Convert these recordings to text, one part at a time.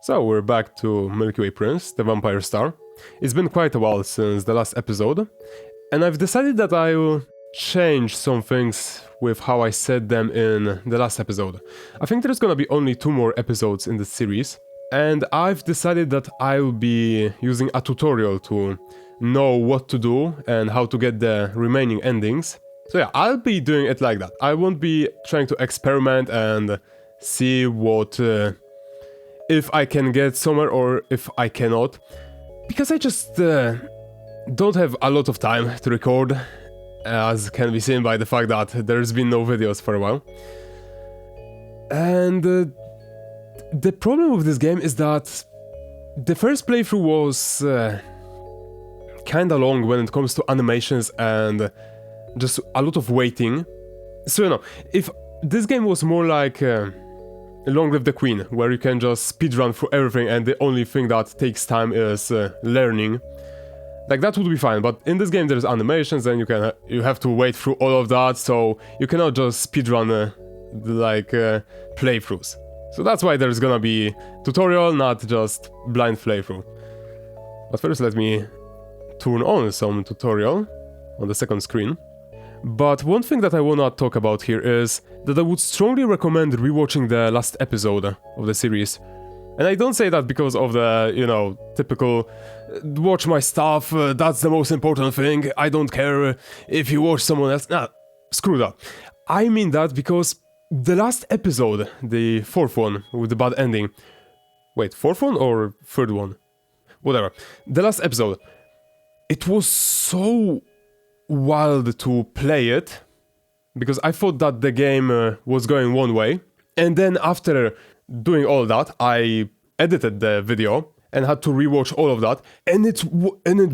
So we're back to Milky Way Prince, the vampire star. It's been quite a while since the last episode, and I've decided that I'll change some things with how I said them in the last episode. I think there's gonna be only 2 more episodes in this series, and I've decided that I'll be using a tutorial to know what to do and how to get the remaining endings. So yeah, I'll be doing it like that. I won't be trying to experiment and see what if I can get somewhere or if I cannot, because I just don't have a lot of time to record, as can be seen by the fact that there's been no videos for a while. And the problem with this game is that the first playthrough was kinda long when it comes to animations and just a lot of waiting. So you know, if this game was more like Long Live the Queen, where you can just speedrun through everything and the only thing that takes time is learning, like that would be fine. But in this game there's animations and you have to wait through all of that, so you cannot just speedrun playthroughs. So that's why there's gonna be tutorial, not just blind playthrough. But first let me turn on some tutorial on the second screen. But one thing that I wanna talk about here is that I would strongly recommend rewatching the last episode of the series. And I don't say that because of the, you know, typical watch my stuff, that's the most important thing, I don't care if you watch someone else. Nah, screw that. I mean that because the last episode, the 4th one with the bad ending... Wait, 4th one or 3rd one? Whatever. The last episode. It was so wild to play it, because I thought that the game was going one way, and then after doing all that, I edited the video and had to rewatch all of that, and it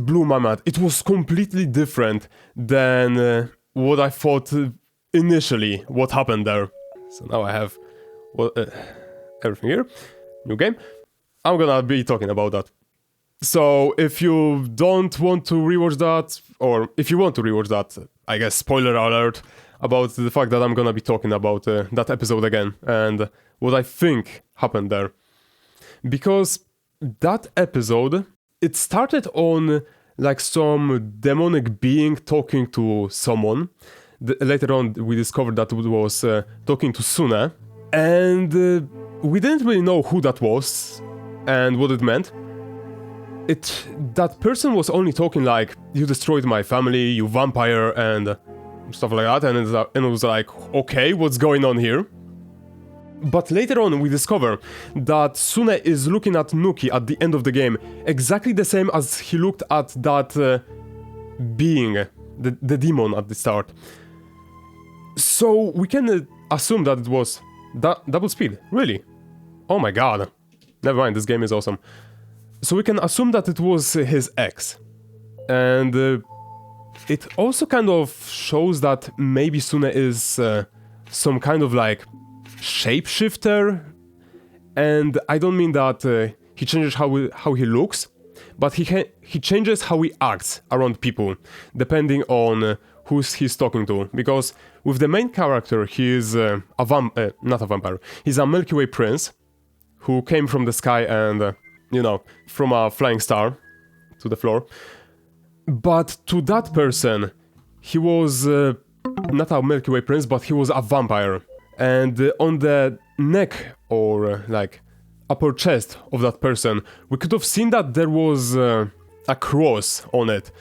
blew my mind. It was completely different than what I thought initially what happened there. So now I have everything here, new game. I'm gonna be talking about that. So if you don't want to rewatch that, or if you want to rewatch that, I guess spoiler alert about the fact that I'm gonna be talking about that episode again and what I think happened there. Because that episode, it started on like some demonic being talking to someone. Later on we discovered that it was talking to Sune, and we didn't really know who that was and what it meant. That person was only talking like, you destroyed my family, you vampire, and stuff like that, and it was like, okay, what's going on here? But later on we discover that Sune is looking at Nuki at the end of the game, exactly the same as he looked at that being, the demon at the start. So we can assume that it was double speed, really? Oh my god. Never mind, this game is awesome. So we can assume that it was his ex. And it also kind of shows that maybe Sune is some kind of like shapeshifter. And I don't mean that he changes how he looks, but he changes how he acts around people, depending on who he's talking to. Because with the main character, he is not a vampire, he's a Milky Way Prince, who came from the sky and... you know, from a flying star to the floor. But to that person, he was not a Milky Way Prince, but he was a vampire. And on the neck, or like upper chest of that person, we could have seen that there was a cross on it.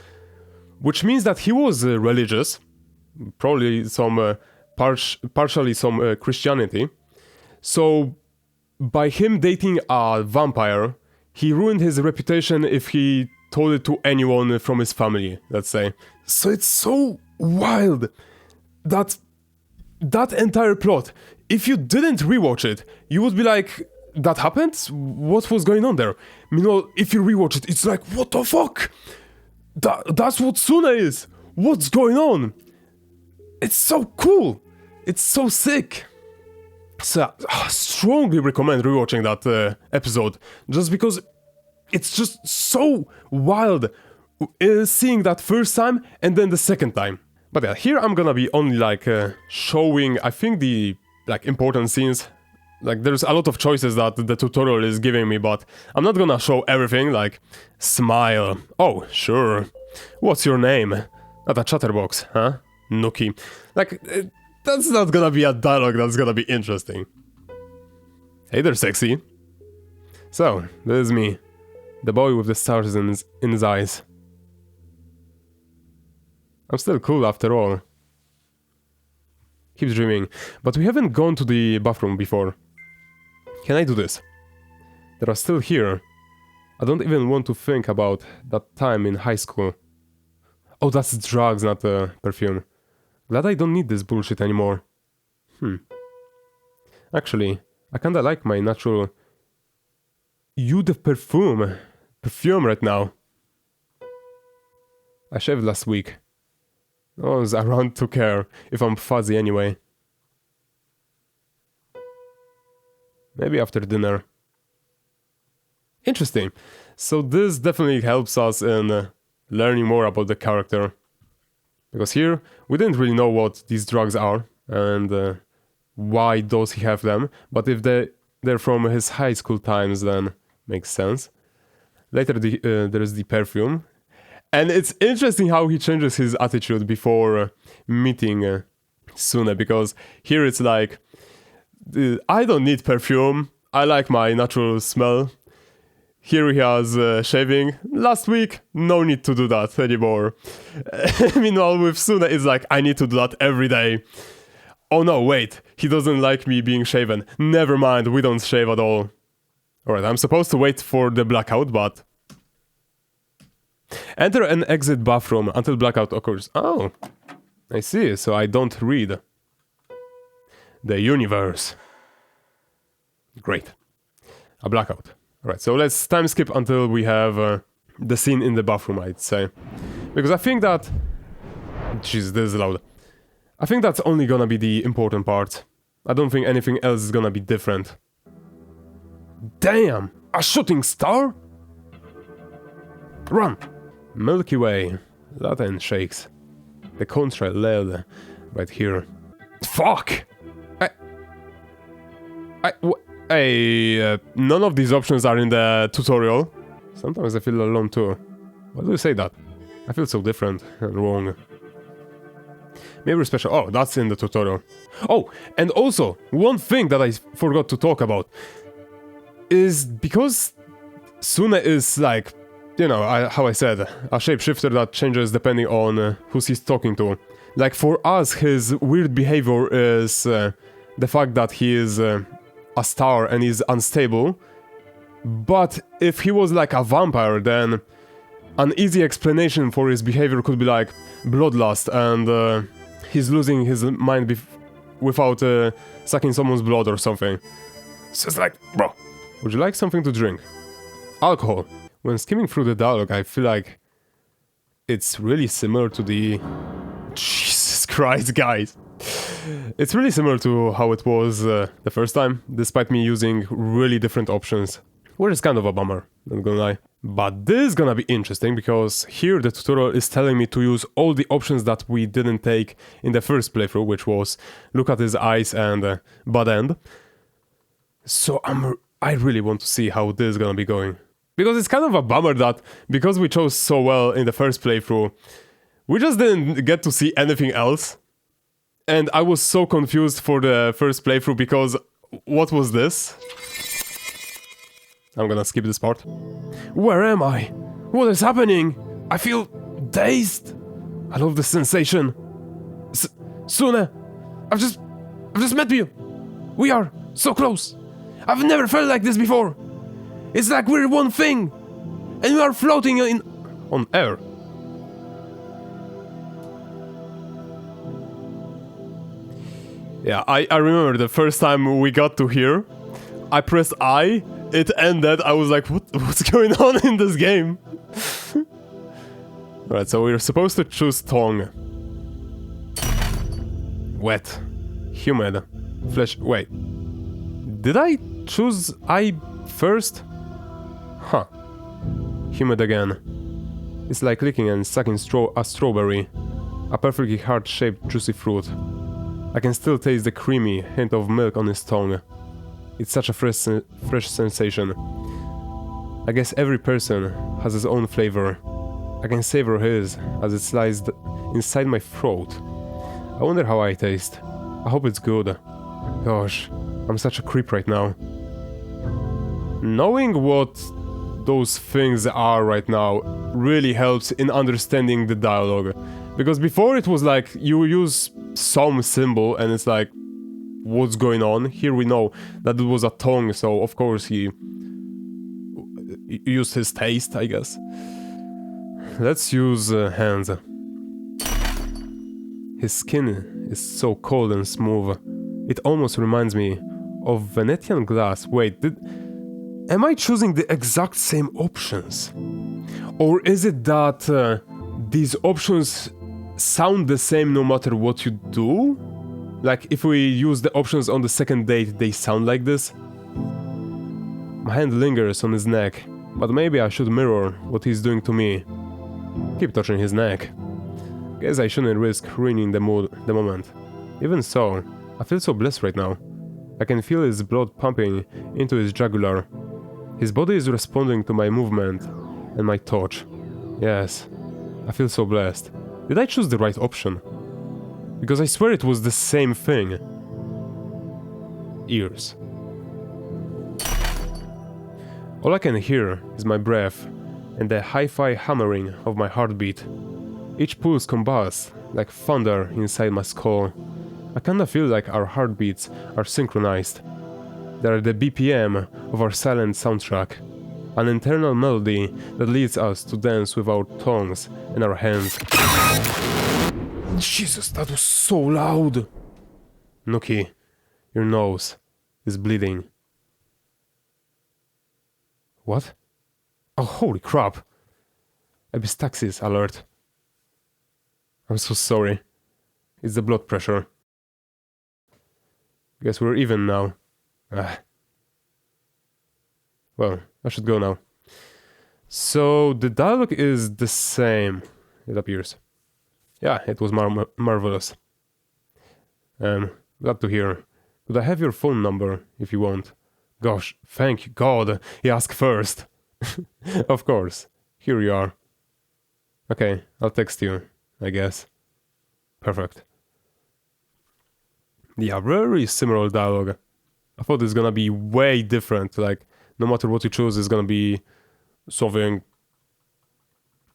Which means that he was religious, probably some partially some Christianity. So by him dating a vampire, he ruined his reputation if he told it to anyone from his family, let's say. So it's so wild that entire plot, if you didn't rewatch it, you would be like, that happened? What was going on there? Meanwhile, if you rewatch it, it's like, what the fuck? That's what Sune is! What's going on? It's so cool! It's so sick! So I strongly recommend rewatching that episode, just because it's just so wild seeing that first time and then the second time. But yeah, here I'm gonna be only like showing, I think, the like important scenes Like, there's a lot of choices that the tutorial is giving me, but I'm not gonna show everything, like, smile. Oh, sure. What's your name? Not a chatterbox, huh? Nookie. Like, that's not gonna be a dialogue that's gonna be interesting. Hey there, sexy. So, this is me. The boy with the stars in his eyes. I'm still cool after all. Keep dreaming. But we haven't gone to the bathroom before. Can I do this? They are still here. I don't even want to think about that time in high school. Oh, that's drugs, not perfume. Glad I don't need this bullshit anymore. Actually, I kinda like my natural eau de perfume right now. I shaved last week. No one's around to care if I'm fuzzy anyway. Maybe after dinner. Interesting. So this definitely helps us in learning more about the character. Because here, we didn't really know what these drugs are and why does he have them. But if they're from his high school times, then makes sense. Later there is the perfume. And it's interesting how he changes his attitude before meeting Sune. Because here it's like, I don't need perfume. I like my natural smell. Here he has shaving. Last week, no need to do that anymore. Meanwhile, with Sune, it's like, I need to do that every day. Oh no, wait. He doesn't like me being shaven. Never mind, we don't shave at all. Alright, I'm supposed to wait for the blackout, but... Enter and exit bathroom until blackout occurs. Oh, I see. So I don't read. The universe. Great. A blackout. Alright, so let's time skip until we have the scene in the bathroom, I'd say. Because I think that... Jeez, this is loud. I think that's only gonna be the important part. I don't think anything else is gonna be different. Damn! A shooting star? Run! Milky Way. That end shakes. The contrail led right here. Fuck! None of these options are in the tutorial. Sometimes I feel alone too. Why do you say that? I feel so different and wrong. Maybe special. Oh, that's in the tutorial. Oh, and also, one thing that I forgot to talk about is because Sune is like, you know, how I said, a shapeshifter that changes depending on who he's talking to. Like for us, his weird behavior is the fact that he is a star and is unstable. But if he was like a vampire, then an easy explanation for his behavior could be like bloodlust and he's losing his mind without sucking someone's blood or something. So it's like, bro, would you like something to drink? Alcohol. When skimming through the dialogue, I feel like it's really similar to the... Jesus Christ, guys. It's really similar to how it was the first time, despite me using really different options. Which is kind of a bummer, not gonna lie. But this is gonna be interesting, because here the tutorial is telling me to use all the options that we didn't take in the first playthrough, which was look at his eyes and butt end. So I really want to see how this is gonna be going. Because it's kind of a bummer that, because we chose so well in the first playthrough, we just didn't get to see anything else. And I was so confused for the first playthrough, because what was this? I'm gonna skip this part. Where am I? What is happening? I feel dazed. I love the sensation. Sune, I've just met you. We are so close. I've never felt like this before. It's like we're one thing, and we are floating on air. Yeah, I remember the first time we got to here, I pressed I, it ended, I was like, what's going on in this game? Alright, so we're supposed to choose tongue. Wet. Humid. Flesh. Wait. Did I choose I first? Huh. Humid again. It's like licking and sucking a strawberry. A perfectly heart-shaped juicy fruit. I can still taste the creamy hint of milk on his tongue. It's such a fresh sensation. I guess every person has his own flavor. I can savor his as it slides inside my throat. I wonder how I taste. I hope it's good. Gosh, I'm such a creep right now. Knowing what those things are right now really helps in understanding the dialogue. Because before it was like, you use some symbol and it's like, what's going on? Here we know that it was a tongue, so of course he used his taste, I guess. Let's use hands. His skin is so cold and smooth. It almost reminds me of Venetian glass. Wait, am I choosing the exact same options? Or is it that these options sound the same no matter what you do? Like, if we use the options on the second date, they sound like this? My hand lingers on his neck, but maybe I should mirror what he's doing to me. Keep touching his neck. Guess I shouldn't risk ruining the moment. Even so, I feel so blessed right now. I can feel his blood pumping into his jugular. His body is responding to my movement and my touch. Yes, I feel so blessed. Did I choose the right option? Because I swear it was the same thing. Ears. All I can hear is my breath and the hi-fi hammering of my heartbeat. Each pulse combusts like thunder inside my skull. I kinda feel like our heartbeats are synchronized. They are the BPM of our silent soundtrack. An internal melody that leads us to dance with our tongues and our hands. Jesus, that was so loud! Nuki, your nose is bleeding. What? Oh, holy crap! Epistaxis alert. I'm so sorry. It's the blood pressure. Guess we're even now. Well, I should go now. So, the dialogue is the same, it appears. Yeah, it was marvelous. Glad to hear. Could I have your phone number, if you want? Gosh, thank God, he asked first. Of course, here you are. Okay, I'll text you, I guess. Perfect. Yeah, very similar dialogue. I thought it's gonna be way different, like, no matter what you choose, it's gonna be something...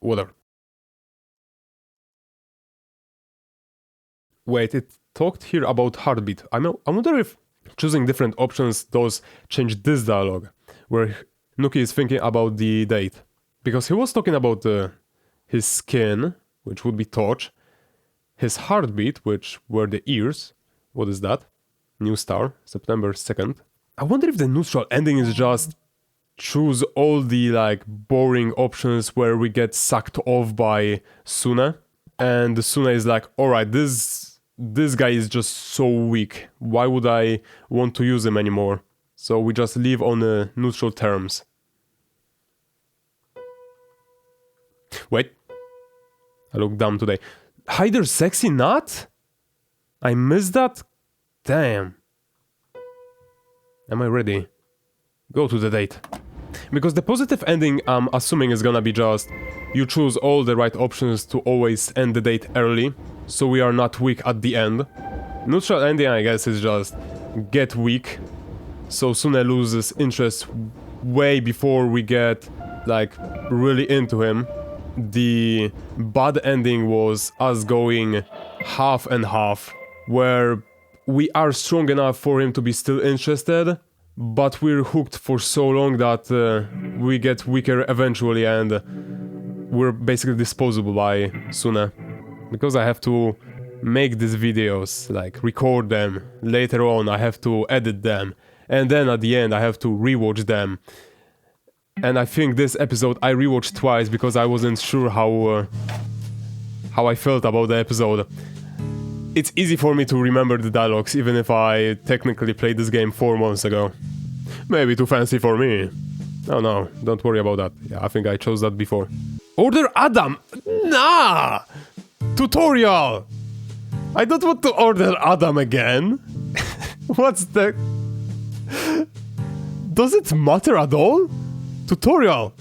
whatever. Wait, it talked here about heartbeat. I wonder if choosing different options does change this dialogue, where Nuki is thinking about the date. Because he was talking about his skin, which would be touch, his heartbeat, which were the ears. What is that? New star, September 2nd. I wonder if the neutral ending is just choose all the like boring options where we get sucked off by Sune. And Sune is like, alright, this guy is just so weak. Why would I want to use him anymore? So we just leave on neutral terms. Wait. I look dumb today. Hyder sexy nut? I missed that? Damn. Am I ready? Go to the date. Because the positive ending, I'm assuming, is gonna be just you choose all the right options to always end the date early, so we are not weak at the end. Neutral ending, I guess, is just get weak, so Sune loses interest way before we get, like, really into him. The bad ending was us going half and half, where we are strong enough for him to be still interested, but we're hooked for so long that we get weaker eventually and we're basically disposable by Sune. Because I have to make these videos, like record them, later on I have to edit them, and then at the end I have to rewatch them. And I think this episode I rewatched twice because I wasn't sure how I felt about the episode. It's easy for me to remember the dialogues, even if I technically played this game 4 months ago. Maybe too fancy for me. No, don't worry about that. Yeah, I think I chose that before. Order Adam! Nah! Tutorial! I don't want to order Adam again. What's the... Does it matter at all? Tutorial!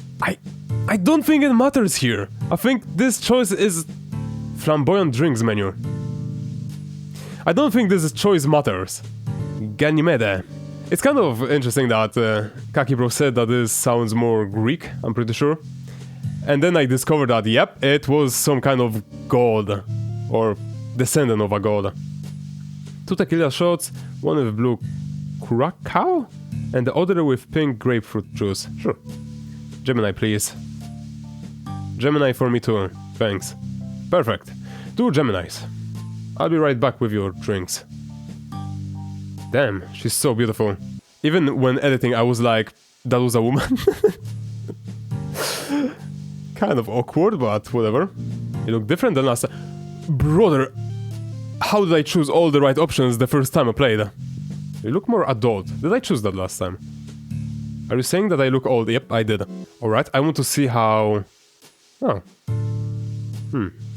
I don't think it matters here. I think this choice is flamboyant drinks menu. I don't think this choice matters. Ganymede. It's kind of interesting that Kakibro said that this sounds more Greek, I'm pretty sure. And then I discovered that, yep, it was some kind of god. Or descendant of a god. 2 tequila shots, one with blue curacao, and the other with pink grapefruit juice. Sure. Gemini, please. Gemini for me too. Thanks. Perfect. 2 Geminis. I'll be right back with your drinks. Damn, she's so beautiful. Even when editing, I was like, that was a woman? Kind of awkward, but whatever. You look different than last time. Brother, how did I choose all the right options the first time I played? You look more adult. Did I choose that last time? Are you saying that I look old? Yep, I did. Alright, I want to see how... Oh.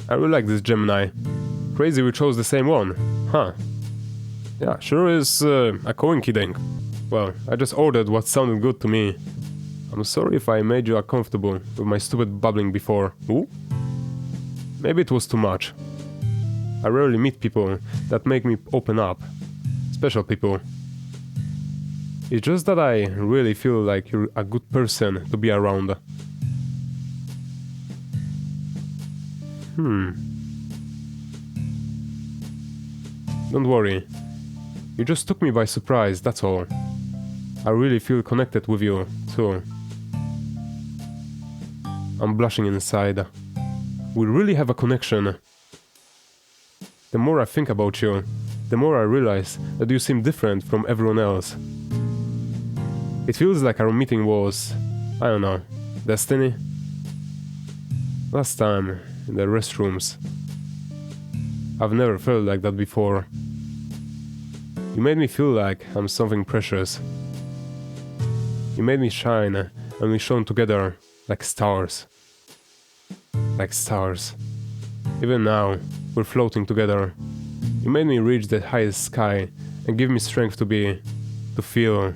I really like this Gemini. Crazy we chose the same one. Huh. Yeah, sure is a coinky-dink. Well, I just ordered what sounded good to me. I'm sorry if I made you uncomfortable with my stupid babbling before. Ooh? Maybe it was too much. I rarely meet people that make me open up. Special people. It's just that I really feel like you're a good person to be around. Don't worry. You just took me by surprise, that's all. I really feel connected with you, too. I'm blushing inside. We really have a connection. The more I think about you, the more I realize that you seem different from everyone else. It feels like our meeting was, I don't know, destiny? Last time, in the restrooms. I've never felt like that before. You made me feel like I'm something precious. You made me shine, and we shone together like stars. Like stars. Even now, we're floating together. You made me reach the highest sky and give me strength to feel.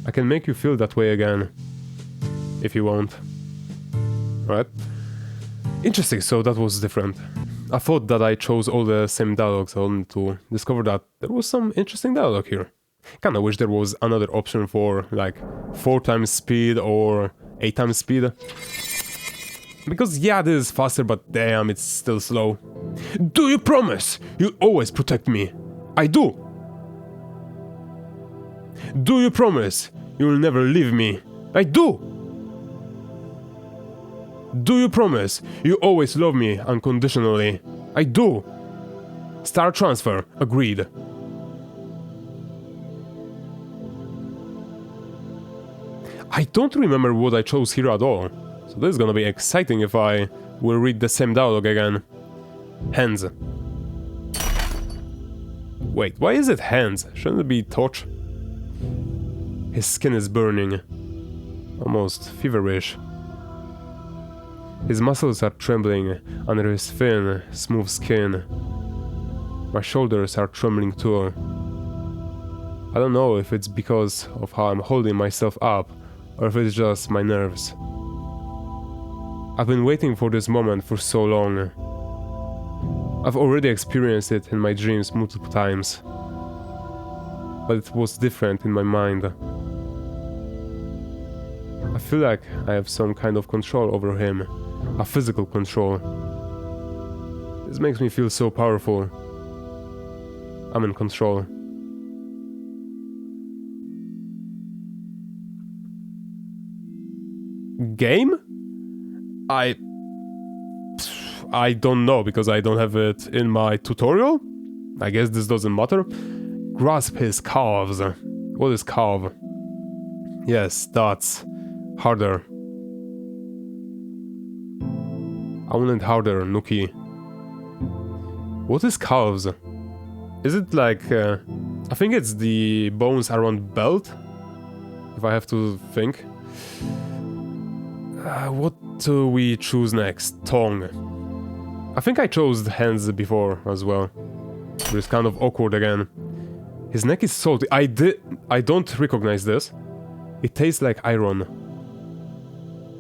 I can make you feel that way again. If you want. Right? Interesting, so that was different. I thought that I chose all the same dialogues, only to discover that there was some interesting dialogue here. Kinda wish there was another option for, like, 4 times speed or 8 times speed. Because yeah, this is faster, but damn, it's still slow. Do you promise you'll always protect me? I do! Do you promise you'll never leave me? I do! Do you promise you always love me unconditionally? I do! Star transfer, agreed. I don't remember what I chose here at all, so this is gonna be exciting if I will read the same dialogue again. Hands. Wait, why is it hands? Shouldn't it be touch? His skin is burning. Almost feverish. His muscles are trembling under his thin, smooth skin. My shoulders are trembling too. I don't know if it's because of how I'm holding myself up, or if it's just my nerves. I've been waiting for this moment for so long. I've already experienced it in my dreams multiple times. But it was different in my mind. I feel like I have some kind of control over him. A physical control. This makes me feel so powerful. I'm in control. Game? I don't know, because I don't have it in my tutorial. I guess this doesn't matter. Grasp his calves. What is calf? Yes, that's harder. I want it harder, Nuki. What is calves? Is it like... I think it's the bones around belt? If I have to think. What do we choose next? Tongue. I think I chose hands before as well. But it's kind of awkward again. His neck is salty. I don't recognize this. It tastes like iron.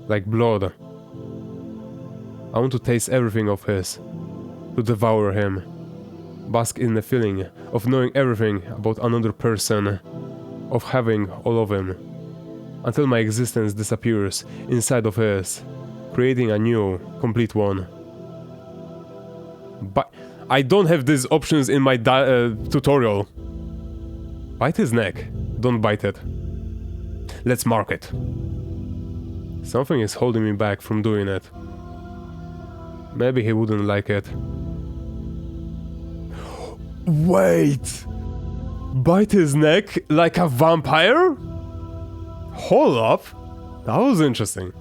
Like blood. I want to taste everything of his. To devour him. Bask in the feeling of knowing everything about another person. Of having all of him. Until my existence disappears inside of his. Creating a new, complete one. But I don't have these options in my tutorial. Bite his neck. Don't bite it. Let's mark it. Something is holding me back from doing it. Maybe he wouldn't like it. Wait! Bite his neck like a vampire? Hold up! That was interesting.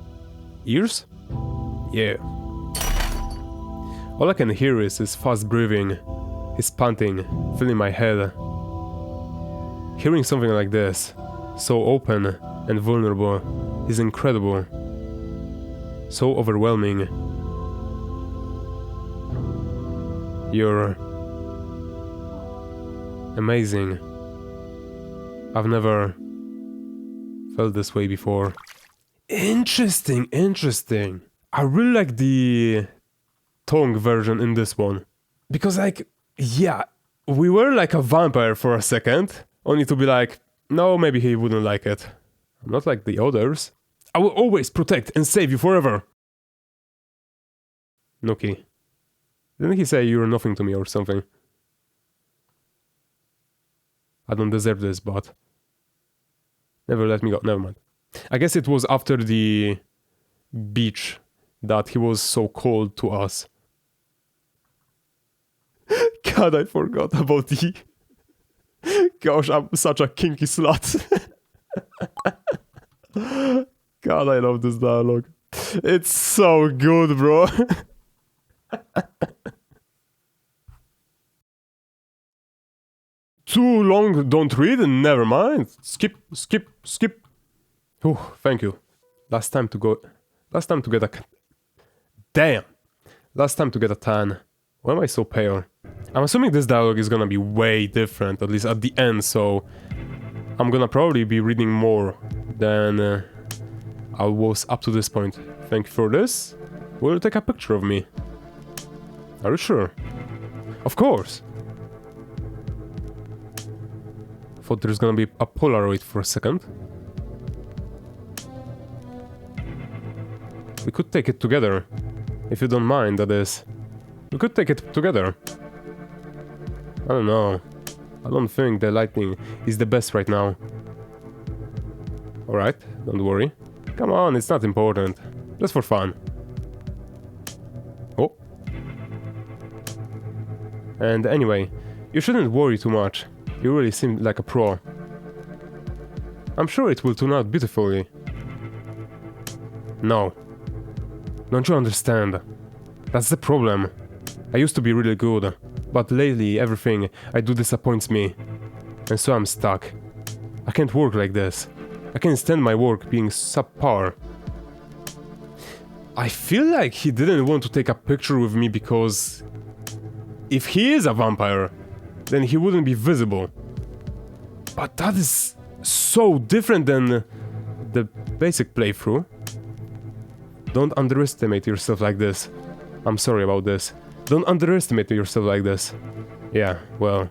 Ears? Yeah. All I can hear is his fast breathing, his panting, filling my head. Hearing something like this, so open and vulnerable, is incredible. So overwhelming. You're amazing. I've never felt this way before. Interesting, interesting. I really like the tongue version in this one. Because like, yeah, we were like a vampire for a second, only to be like, no, maybe he wouldn't like it. I'm not like the others. I will always protect and save you forever. Nuki. Didn't he say you're nothing to me or something? I don't deserve this, but... Never let me go, never mind. I guess it was after the beach that he was so cold to us. God, I forgot about the... Gosh, I'm such a kinky slut. God, I love this dialogue. It's so good, bro. Too long, don't read, never mind. Skip, skip, skip. Oh, thank you. Last time to get a... Damn! Last time to get a tan. Why am I so pale? I'm assuming this dialogue is gonna be way different, at least at the end, so... I'm gonna probably be reading more than I was up to this point. Thank you for this. Will you take a picture of me? Are you sure? Of course! Thought there's gonna be a Polaroid for a second. We could take it together. If you don't mind, that is. We could take it together. I don't know. I don't think the lighting is the best right now. Alright, don't worry. Come on, it's not important. Just for fun. Oh. And anyway, you shouldn't worry too much. You really seem like a pro. I'm sure it will turn out beautifully. No. Don't you understand? That's the problem. I used to be really good, but lately everything I do disappoints me. And so I'm stuck. I can't work like this. I can't stand my work being subpar. I feel like he didn't want to take a picture with me because... if he is a vampire, then he wouldn't be visible. But that is so different than the basic playthrough. Don't underestimate yourself like this. I'm sorry about this. Don't underestimate yourself like this. Yeah, well,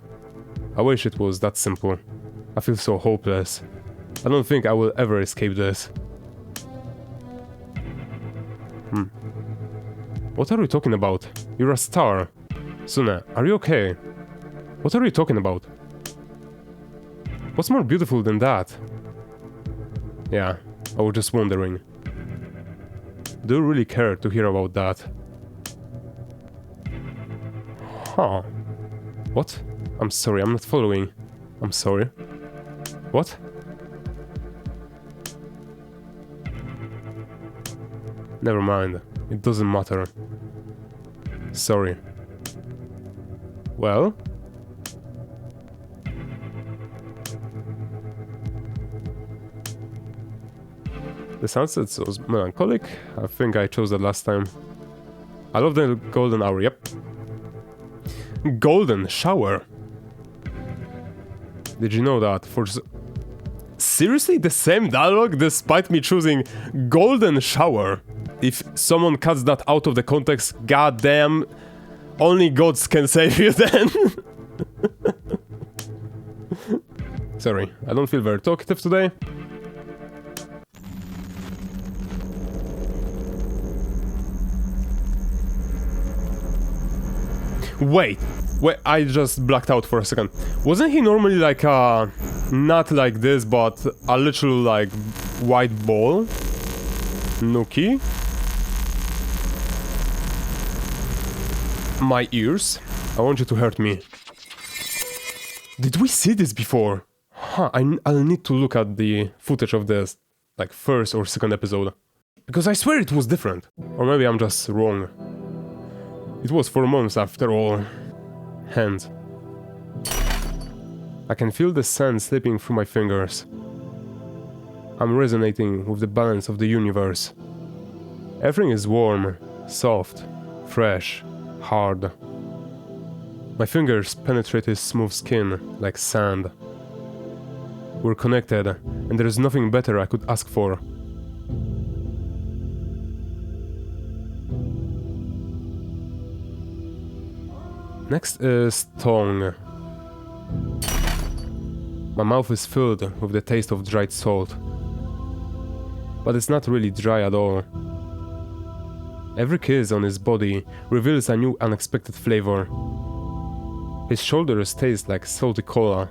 I wish it was that simple. I feel so hopeless. I don't think I will ever escape this. What are you talking about? You're a star. Suna, are you okay? What are you talking about? What's more beautiful than that? Yeah, I was just wondering. Do you really care to hear about that? Huh. What? I'm sorry, I'm not following. I'm sorry. What? Never mind. It doesn't matter. Sorry. Well? The sunset was melancholic. I think I chose that last time. I love the golden hour, yep. Golden shower. Did you know that? Seriously? The same dialogue despite me choosing golden shower? If someone cuts that out of the context, goddamn, only gods can save you then. Sorry, I don't feel very talkative today. Wait, I just blacked out for a second. Wasn't he normally like not like this, but a literal like white ball? Nuki? My ears? I want you to hurt me. Did we see this before? Huh, I'll need to look at the footage of this, like first or second episode. Because I swear it was different. Or maybe I'm just wrong. It was 4 months after all. Hands. I can feel the sand slipping through my fingers. I'm resonating with the balance of the universe. Everything is warm, soft, fresh, hard. My fingers penetrate his smooth skin like sand. We're connected, and there is nothing better I could ask for. Next is tongue. My mouth is filled with the taste of dried salt. But it's not really dry at all. Every kiss on his body reveals a new unexpected flavor. His shoulders taste like salty cola.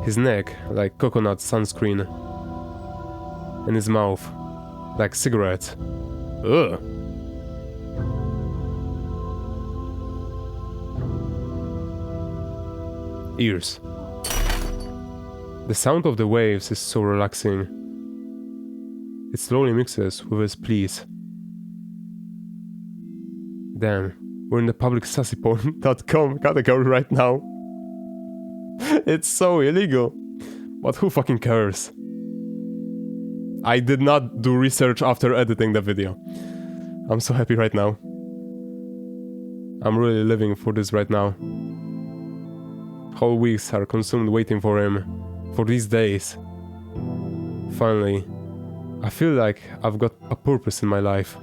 His neck like coconut sunscreen. And his mouth like cigarettes. Ugh. Ears. The sound of the waves is so relaxing. It slowly mixes with his pleas. Damn, we're in the public sussyporn.com category right now. It's so illegal. But who fucking cares? I did not do research after editing the video. I'm so happy right now. I'm really living for this right now. Whole weeks are consumed waiting for him, for these days. Finally, I feel like I've got a purpose in my life.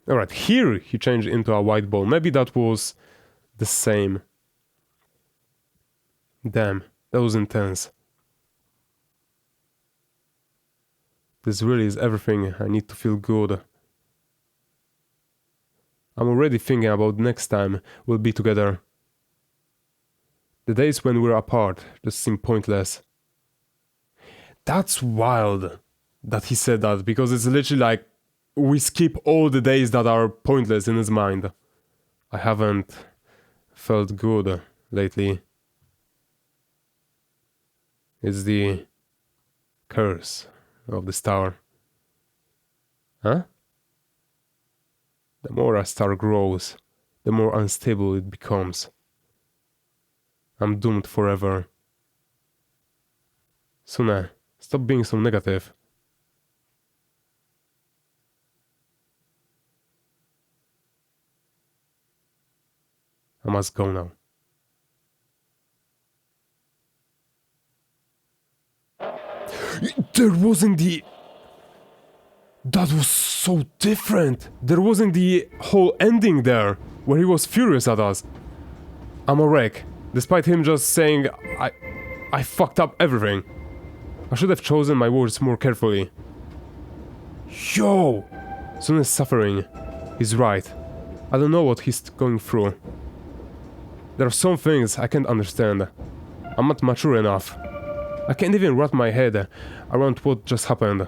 Alright, here he changed into a white ball. Maybe that was the same. Damn, that was intense. This really is everything I need to feel good. I'm already thinking about next time we'll be together. The days when we're apart just seem pointless. That's wild that he said that, because it's literally like we skip all the days that are pointless in his mind. I haven't felt good lately. It's the curse of the star. Huh? The more a star grows, the more unstable it becomes. I'm doomed forever. Sune, stop being so negative. I must go now. There wasn't the... That was so different. There wasn't the whole ending there, where he was furious at us. I'm a wreck, despite him just saying, I fucked up everything. I should have chosen my words more carefully. Yo! Sun is suffering. He's right. I don't know what he's going through. There are some things I can't understand. I'm not mature enough. I can't even wrap my head around what just happened.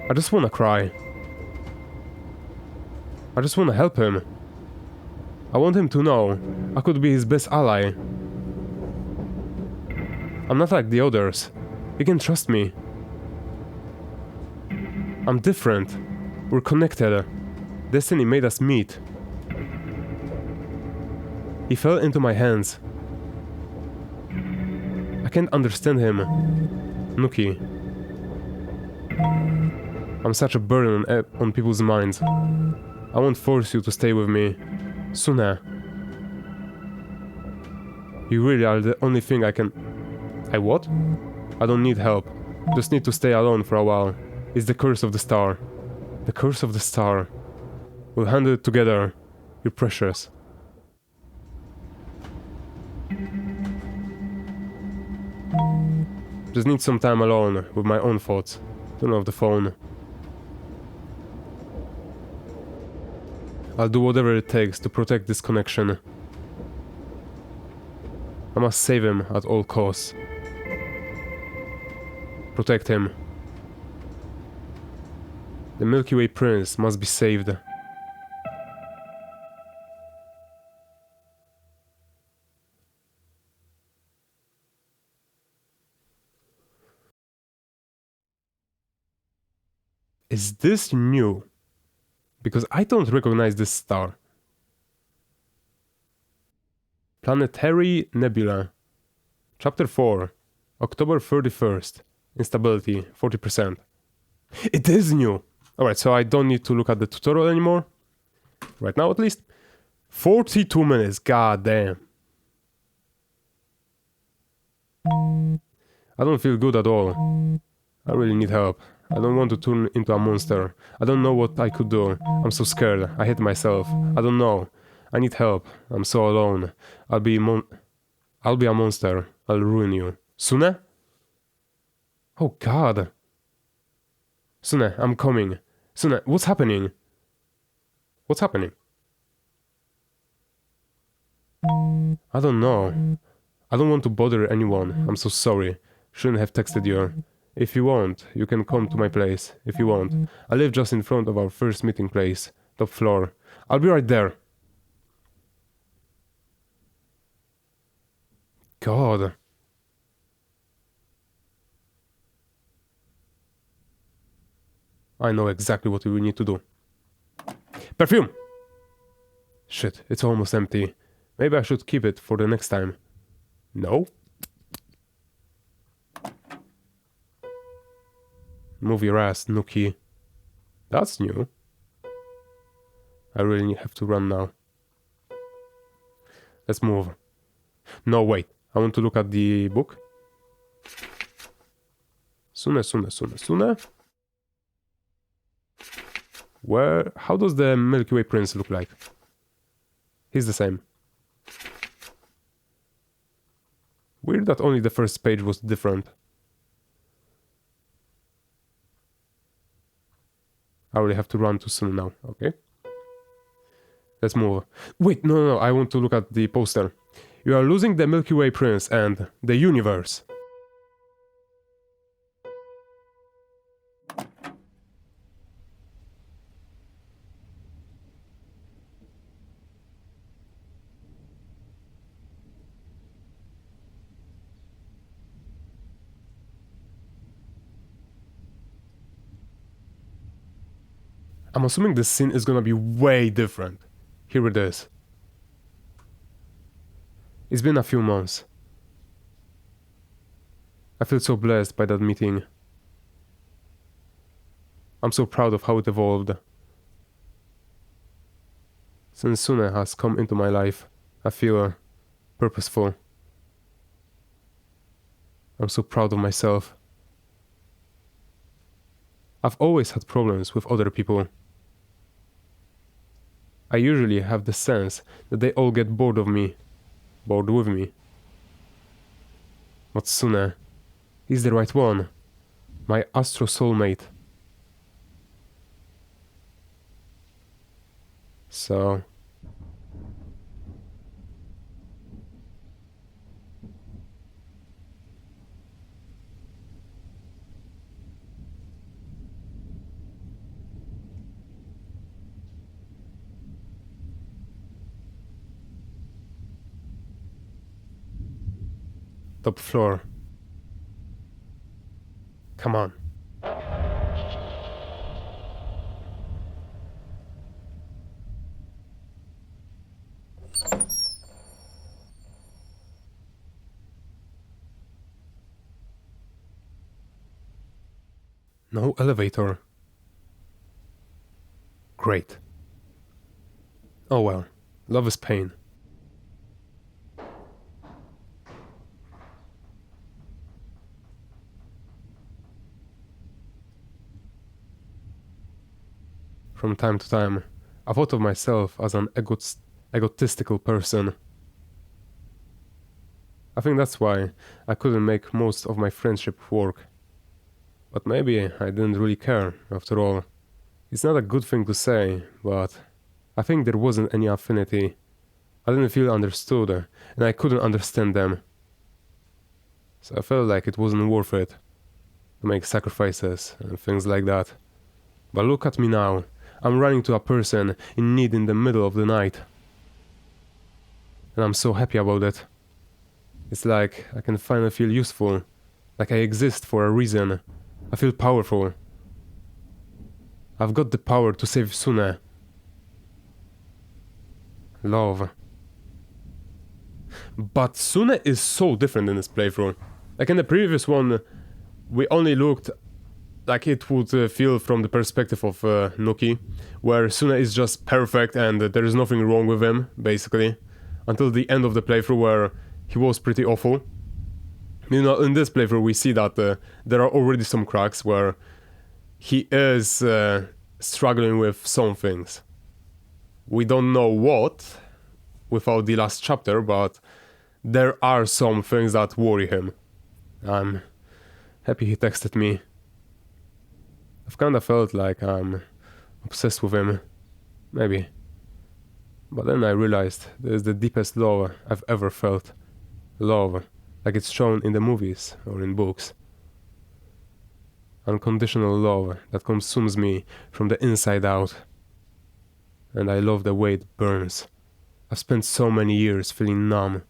I just wanna cry. I just wanna help him. I want him to know I could be his best ally. I'm not like the others. He can trust me. I'm different. We're connected. Destiny made us meet. He fell into my hands. I can't understand him. Nuki. I'm such a burden on people's minds. I won't force you to stay with me. Sune. You really are the only thing I can... I what? I don't need help. Just need to stay alone for a while. It's the curse of the star. The curse of the star. We'll handle it together. You're precious. Just need some time alone with my own thoughts. Turn off the phone. I'll do whatever it takes to protect this connection. I must save him at all costs. Protect him. The Milky Way Prince must be saved. Is this new? Because I don't recognize this star. Planetary Nebula. Chapter 4. October 31st. Instability 40%. It is new! Alright, so I don't need to look at the tutorial anymore. Right now at least. 42 minutes, god damn. I don't feel good at all. I really need help. I don't want to turn into a monster. I don't know what I could do. I'm so scared. I hate myself. I don't know. I need help. I'm so alone. I'll be a monster. I'll ruin you. Sune? Oh god. Sune, I'm coming. Sune, what's happening? What's happening? I don't know. I don't want to bother anyone. I'm so sorry. Shouldn't have texted you. If you want, you can come to my place. If you want. I live just in front of our first meeting place. Top floor. I'll be right there. God. I know exactly what we need to do. Perfume! Shit, it's almost empty. Maybe I should keep it for the next time. No? Move your ass, Nookie. That's new. I really have to run now. Let's move. No, wait. I want to look at the book. Sune. Where... How does the Milky Way Prince look like? He's the same. Weird that only the first page was different. I really have to run too soon now, okay? Let's move. Wait, no, I want to look at the poster. You are losing the Milky Way Prince and the universe. I'm assuming this scene is gonna be way different. Here it is. It's been a few months. I feel so blessed by that meeting. I'm so proud of how it evolved. Since Sune has come into my life, I feel purposeful. I'm so proud of myself. I've always had problems with other people. I usually have the sense that they all get bored with me. But Sune, he's the right one. My astro soulmate. So... Top floor. Come on. No elevator. Great. Oh well. Love is pain. From time to time, I thought of myself as an egotistical person. I think that's why I couldn't make most of my friendship work. But maybe I didn't really care, after all. It's not a good thing to say, but I think there wasn't any affinity. I didn't feel understood, and I couldn't understand them. So I felt like it wasn't worth it to make sacrifices and things like that. But look at me now. I'm running to a person in need in the middle of the night. And I'm so happy about it. It's like I can finally feel useful, like I exist for a reason. I feel powerful. I've got the power to save Sune. Love. But Sune is so different in this playthrough. Like in the previous one, we only looked like it would feel from the perspective of Nuki, where Sune is just perfect and there is nothing wrong with him, basically. Until the end of the playthrough where he was pretty awful. You know, in this playthrough we see that there are already some cracks where he is struggling with some things. We don't know what, without the last chapter, but there are some things that worry him. I'm happy he texted me. I've kinda felt like I'm obsessed with him. Maybe. But then I realized there's the deepest love I've ever felt. Love, like it's shown in the movies or in books. Unconditional love that consumes me from the inside out. And I love the way it burns. I've spent so many years feeling numb.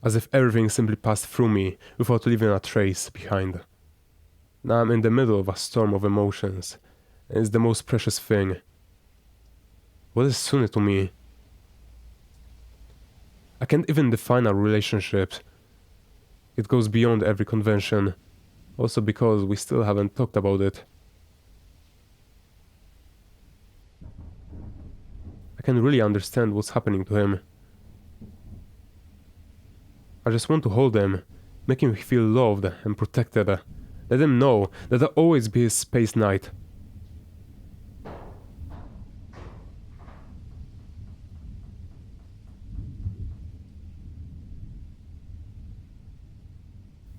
As if everything simply passed through me without leaving a trace behind. Now I'm in the middle of a storm of emotions, and it's the most precious thing. What is Sune to me? I can't even define our relationship. It goes beyond every convention, also because we still haven't talked about it. I can really understand what's happening to him. I just want to hold him, make him feel loved and protected. Let him know that I'll always be his space knight.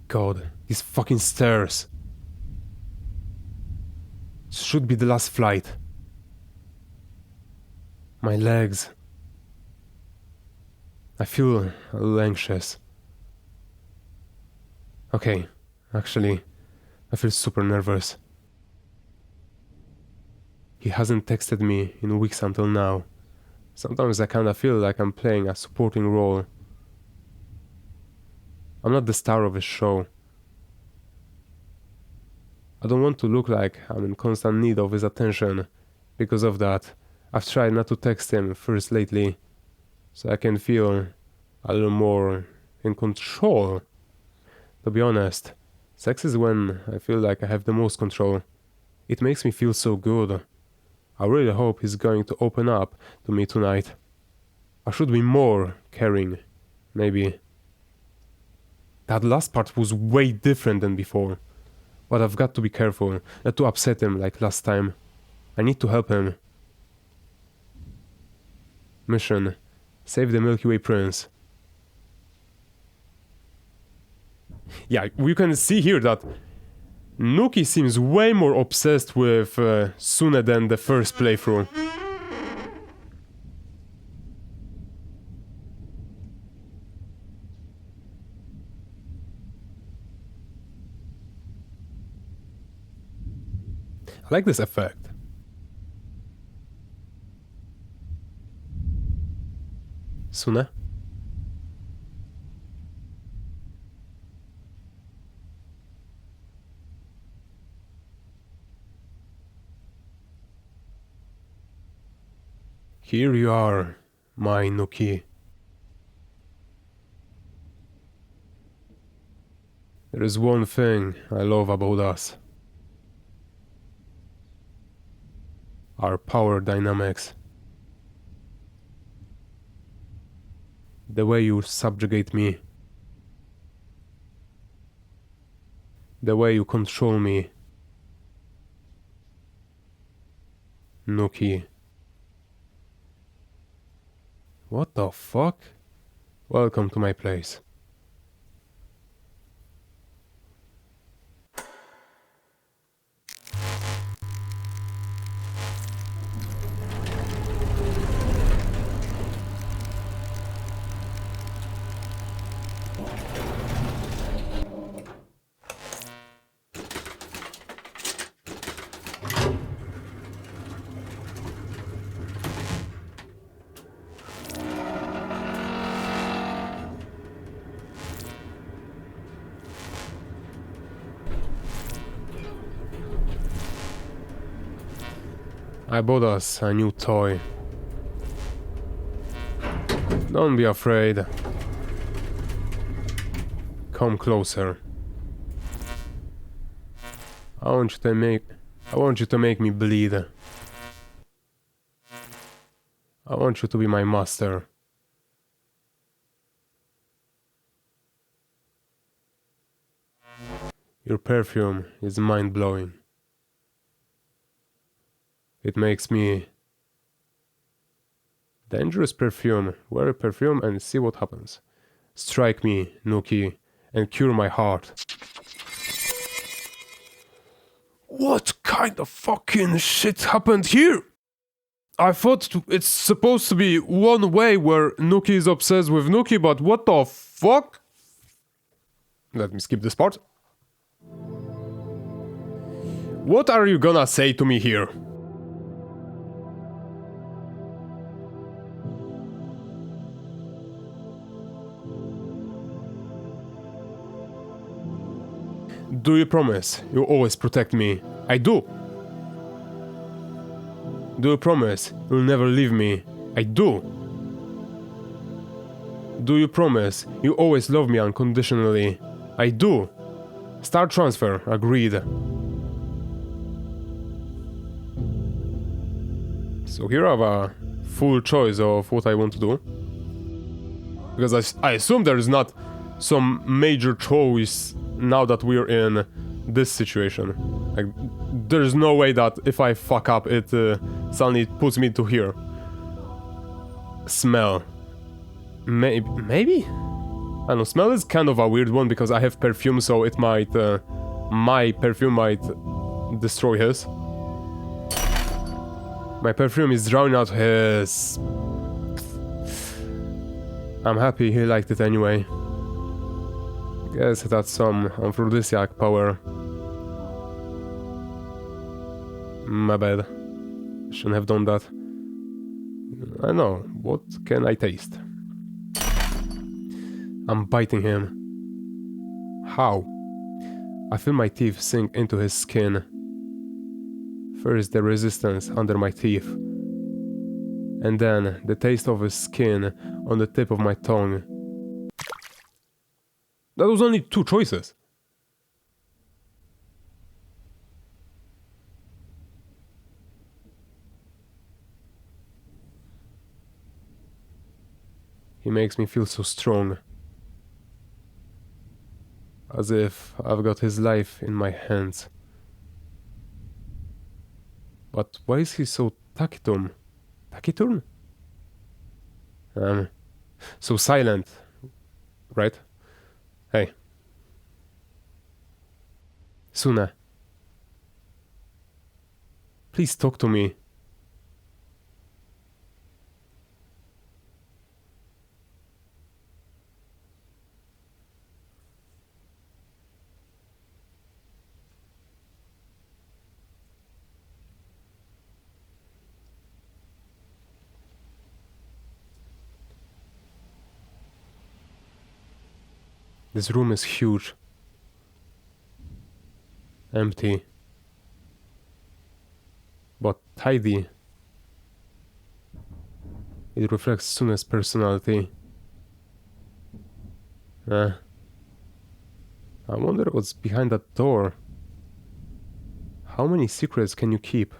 God, these fucking stairs. This should be the last flight. My legs. I feel a little anxious. Okay, actually, I feel super nervous. He hasn't texted me in weeks until now. Sometimes I kinda feel like I'm playing a supporting role. I'm not the star of his show. I don't want to look like I'm in constant need of his attention. Because of that, I've tried not to text him first lately, so I can feel a little more in control. To be honest, sex is when I feel like I have the most control. It makes me feel so good. I really hope he's going to open up to me tonight. I should be more caring, maybe. That last part was way different than before. But I've got to be careful not to upset him like last time. I need to help him. Mission: save the Milky Way Prince. Yeah, we can see here that Nuki seems way more obsessed with Sune than the first playthrough. I like this effect. Sune? Here you are, my Nuki. There is one thing I love about us. Our power dynamics. The way you subjugate me. The way you control me. Nuki. What the fuck? Welcome to my place. I bought us a new toy. Don't be afraid. Come closer. I want you to make me bleed. I want you to be my master. Your perfume is mind-blowing. It makes me... Dangerous perfume. Wear a perfume and see what happens. Strike me, Nuki, and cure my heart. What kind of fucking shit happened here? I thought it's supposed to be one way where Nuki is obsessed with Nuki, but what the fuck? Let me skip this part. What are you gonna say to me here? Do you promise you'll always protect me? I do. Do you promise you'll never leave me? I do. Do you promise you always love me unconditionally? I do. Start transfer. Agreed. So here I have a full choice of what I want to do. Because I assume there is not some major choice now that we're in this situation. Like, there's no way that if I fuck up, it suddenly puts me to here. Smell. Maybe? I don't know, smell is kind of a weird one because I have perfume, so it might... my perfume might destroy his. My perfume is drowning out his... I'm happy he liked it anyway. Guess that's some aphrodisiac power. My bad. Shouldn't have done that. I know. What can I taste? I'm biting him. How? I feel my teeth sink into his skin. First the resistance under my teeth. And then the taste of his skin on the tip of my tongue. That was only 2 choices. He makes me feel so strong. As if I've got his life in my hands. But why is he so taciturn? Taciturn? So silent, right? Hey. Suna. Please talk to me. This room is huge. Empty. But tidy. It reflects Suna's personality. I wonder what's behind that door. How many secrets can you keep?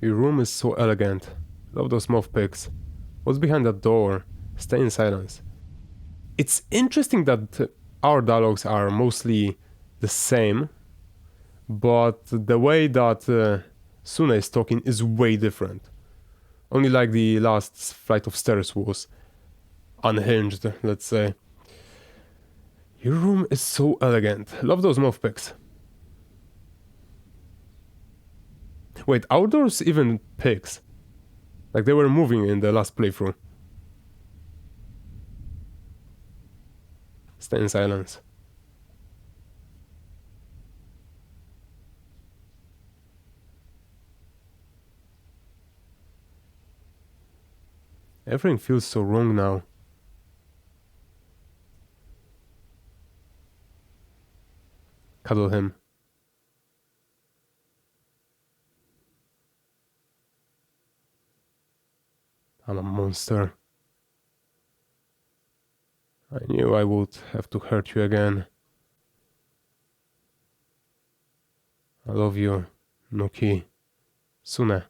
Your room is so elegant. Love those moth pics. What's behind that door? Stay in silence. It's interesting that our dialogues are mostly the same, but the way that Suna is talking is way different. Only like the last flight of stairs was unhinged, let's say. Your room is so elegant. Love those moth pics. Wait, are those even pigs? Like they were moving in the last playthrough. Stay in silence. Everything feels so wrong now. Cuddle him. I'm a monster. I knew I would have to hurt you again. I love you, Noki. Sune.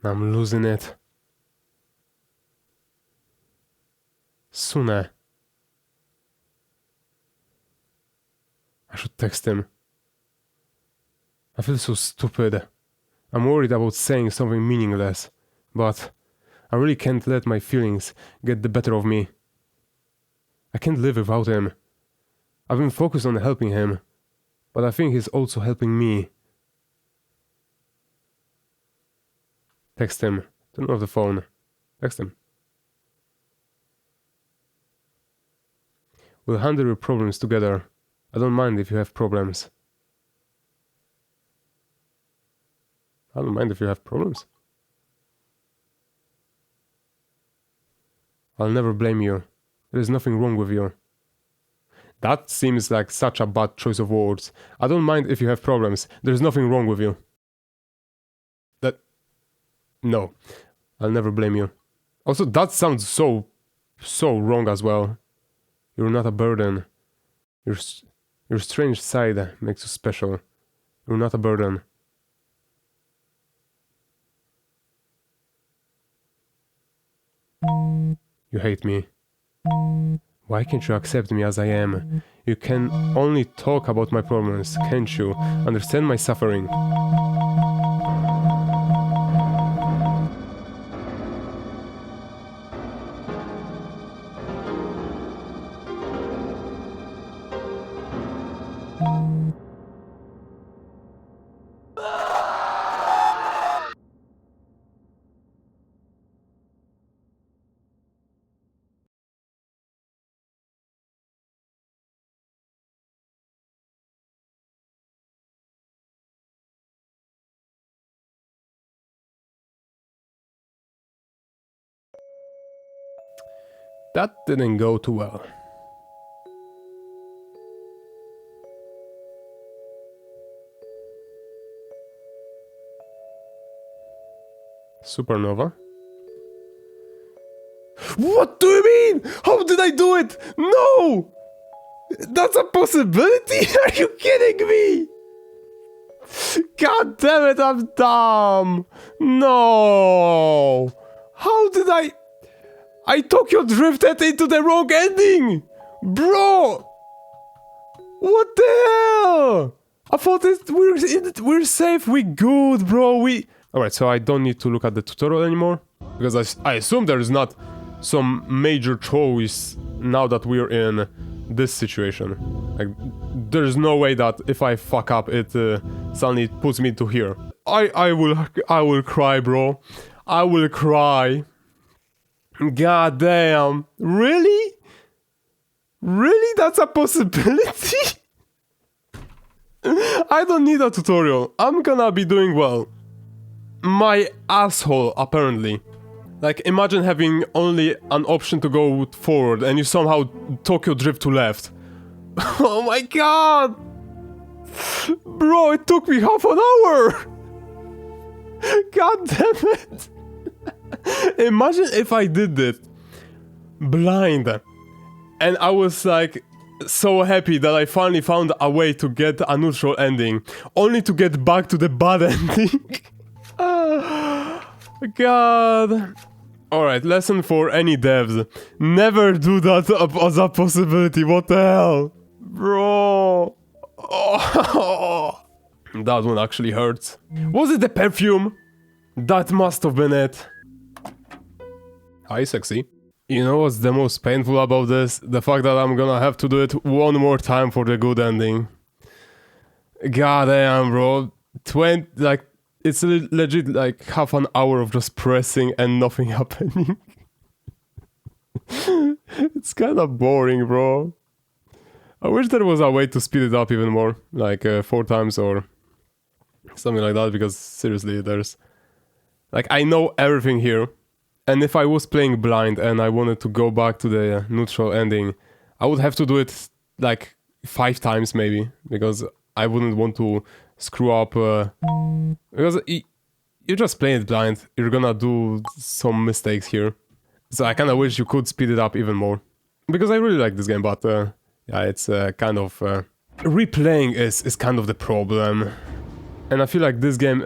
I'm losing it. Sune. I should text him. I feel so stupid. I'm worried about saying something meaningless, but I really can't let my feelings get the better of me. I can't live without him. I've been focused on helping him, but I think he's also helping me. Text him. Turn off the phone. Text him. We'll handle your problems together. I don't mind if you have problems. I don't mind if you have problems. I'll never blame you. There is nothing wrong with you. That seems like such a bad choice of words. I don't mind if you have problems. There's nothing wrong with you. No, I'll never blame you. Also, that sounds so wrong as well. You're not a burden. Your strange side makes you special. You're not a burden. You hate me. Why can't you accept me as I am? You can only talk about my problems, can't you? Understand my suffering. That didn't go too well. Supernova? What do you mean? How did I do it? No! That's a possibility? Are you kidding me? God damn it, I'm dumb! No! How did I Tokyo drifted into the wrong ending! Bro! What the hell? I thought we're safe, we good, bro, Alright, so I don't need to look at the tutorial anymore, because I assume there is not some major choice now that we're in this situation. Like, there's no way that if I fuck up, it suddenly puts me to here. I will cry, bro. I will cry. God damn. Really? Really? That's a possibility? I don't need a tutorial. I'm gonna be doing well. My asshole, apparently. Like, imagine having only an option to go forward and you somehow Tokyo drift to left. Oh my god! Bro, it took me half an hour! God damn it! Imagine if I did it blind and I was like so happy that I finally found a way to get a neutral ending, only to get back to the bad ending. God. Alright, lesson for any devs. Never do that as a possibility, what the hell? Bro. Oh. That one actually hurts. Was it the perfume? That must have been it. Hi, sexy. You know what's the most painful about this? The fact that I'm gonna have to do it one more time for the good ending. God damn, bro. It's legit like half an hour of just pressing and nothing happening. It's kind of boring, bro. I wish there was a way to speed it up even more, like 4 times or something like that, because seriously, there's... Like, I know everything here, and if I was playing blind and I wanted to go back to the neutral ending, I would have to do it like 5 times maybe, because I wouldn't want to screw up, because you're just playing it blind, you're gonna do some mistakes here. So I kinda wish you could speed it up even more, because I really like this game, but yeah, it's kind of... replaying is kind of the problem. And I feel like this game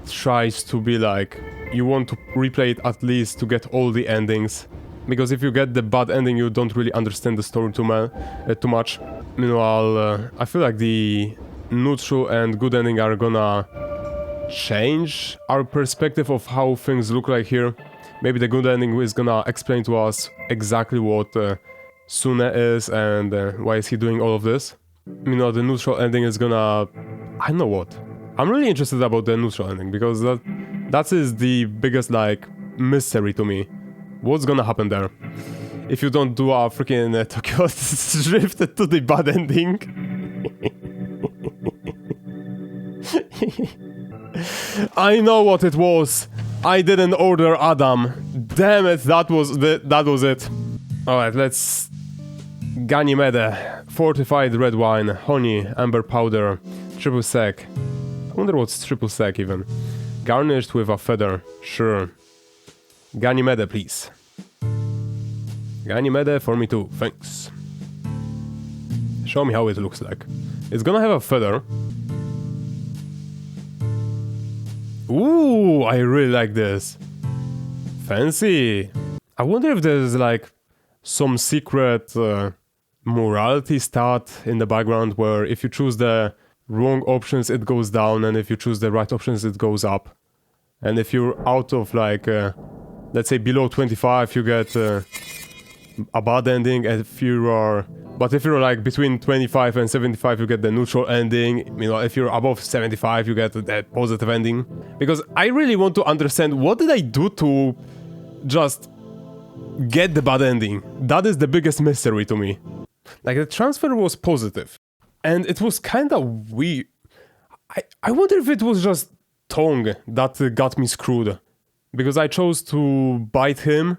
tries to be like, you want to replay it at least to get all the endings. Because if you get the bad ending, you don't really understand the story too much. Meanwhile, I feel like the neutral and good ending are gonna change our perspective of how things look like here. Maybe the good ending is gonna explain to us exactly what Sune is and why is he doing all of this. Meanwhile, the neutral ending is gonna... I don't know what. I'm really interested about the neutral ending, because that is the biggest, like, mystery to me. What's gonna happen there? If you don't do a freaking Tokyo drift to the bad ending. I know what it was. I didn't order Adam. Damn it, that was it. Alright, let's... Ganymede, fortified red wine, honey, amber powder, triple sec. I wonder what's triple sec even. Garnished with a feather, sure. Ganymede, please. Ganymede for me too, thanks. Show me how it looks like. It's gonna have a feather. Ooh, I really like this. Fancy. I wonder if there's like some secret morality stat in the background where if you choose the wrong options it goes down, and if you choose the right options it goes up. And if you're out of like, let's say below 25 you get a bad ending, and if you're like between 25 and 75 you get the neutral ending. You know, if you're above 75 you get the positive ending. Because I really want to understand what did I do to just get the bad ending. That is the biggest mystery to me. Like, the transfer was positive, and it was kinda weird. I wonder if it was just tongue that got me screwed. Because I chose to bite him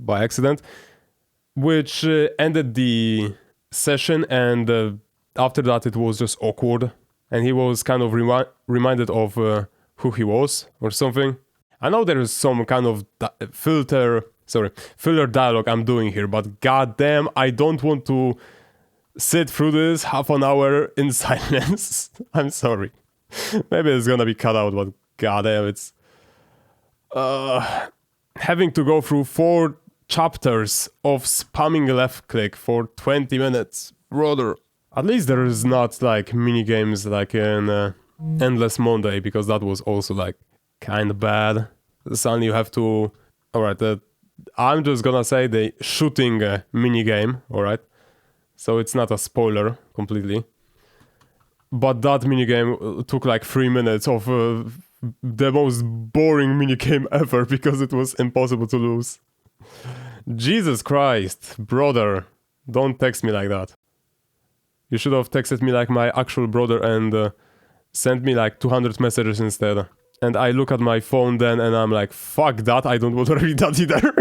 by accident, which ended the session, and after that it was just awkward. And he was kind of reminded of who he was, or something. I know there is some kind of filler dialogue I'm doing here, but goddamn, I don't want to sit through this half an hour in silence. I'm sorry. Maybe it's gonna be cut out, but goddamn, it's... having to go through 4 chapters of spamming left click for 20 minutes. Brother. At least there is not like minigames like in Endless Monday, because that was also like kinda bad. Suddenly you have to... Alright, I'm just gonna say the shooting minigame, alright? So it's not a spoiler completely. But that minigame took like 3 minutes of the most boring minigame ever, because it was impossible to lose. Jesus Christ, brother, don't text me like that. You should have texted me like my actual brother and sent me like 200 messages instead. And I look at my phone then and I'm like, fuck that, I don't want to read that either.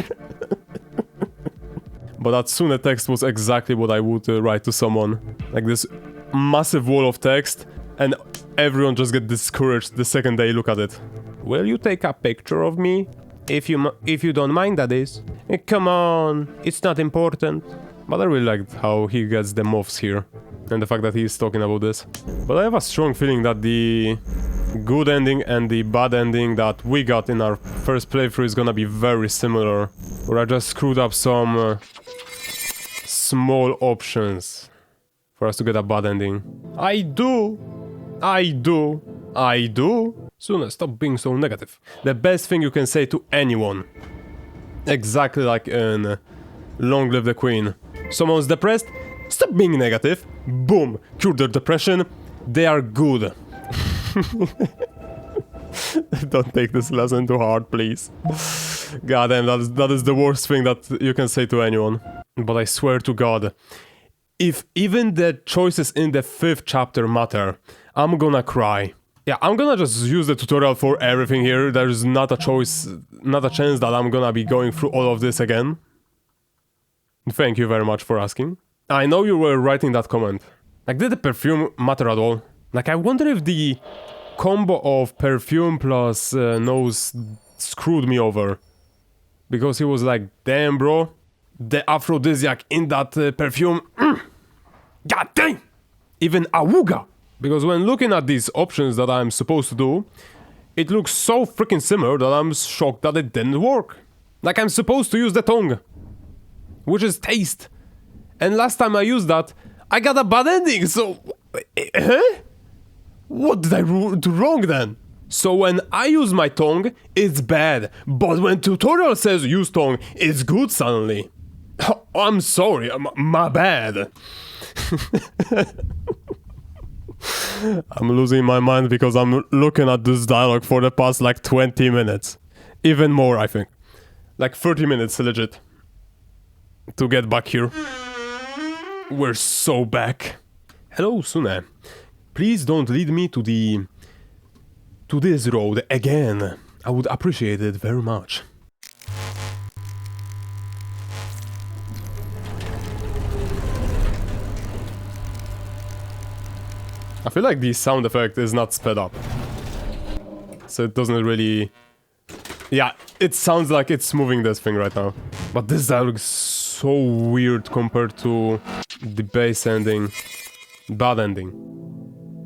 But that Sune text was exactly what I would write to someone. Like this massive wall of text, and everyone just get discouraged the second they look at it. Will you take a picture of me? If you don't mind, that is. Come on, it's not important. But I really liked how he gets the moths here. And the fact that he's talking about this. But I have a strong feeling that the good ending and the bad ending that we got in our first playthrough is gonna be very similar. Or I just screwed up some small options for us to get a bad ending. I do! Sune, stop being so negative. The best thing you can say to anyone. Exactly like in Long Live the Queen. Someone's depressed? Stop being negative. Boom. Cure their depression. They are good. Don't take this lesson too hard, please. God damn, that is the worst thing that you can say to anyone. But I swear to God, if even the choices in the 5th chapter matter, I'm gonna cry. Yeah, I'm gonna just use the tutorial for everything here. There's not a chance that I'm gonna be going through all of this again. Thank you very much for asking. I know you were writing that comment. Like, did the perfume matter at all? Like, I wonder if the combo of perfume plus nose screwed me over. Because he was like, damn bro, the aphrodisiac in that perfume, god dang! Even awooga! Because when looking at these options that I'm supposed to do, it looks so freaking similar that I'm shocked that it didn't work. Like, I'm supposed to use the tongue, which is taste. And last time I used that, I got a bad ending, so... Huh? What did I do wrong then? So when I use my tongue, it's bad. But when tutorial says use tongue, it's good suddenly. Oh, I'm sorry, my bad. I'm losing my mind because I'm looking at this dialogue for the past like 20 minutes. Even more, I think. Like 30 minutes, legit. To get back here. We're so back. Hello, Sune. Please don't lead me to this road again. I would appreciate it very much. I feel like the sound effect is not sped up. So it doesn't really... Yeah, it sounds like it's moving this thing right now. But this dialogue is so weird compared to the base ending. Bad ending.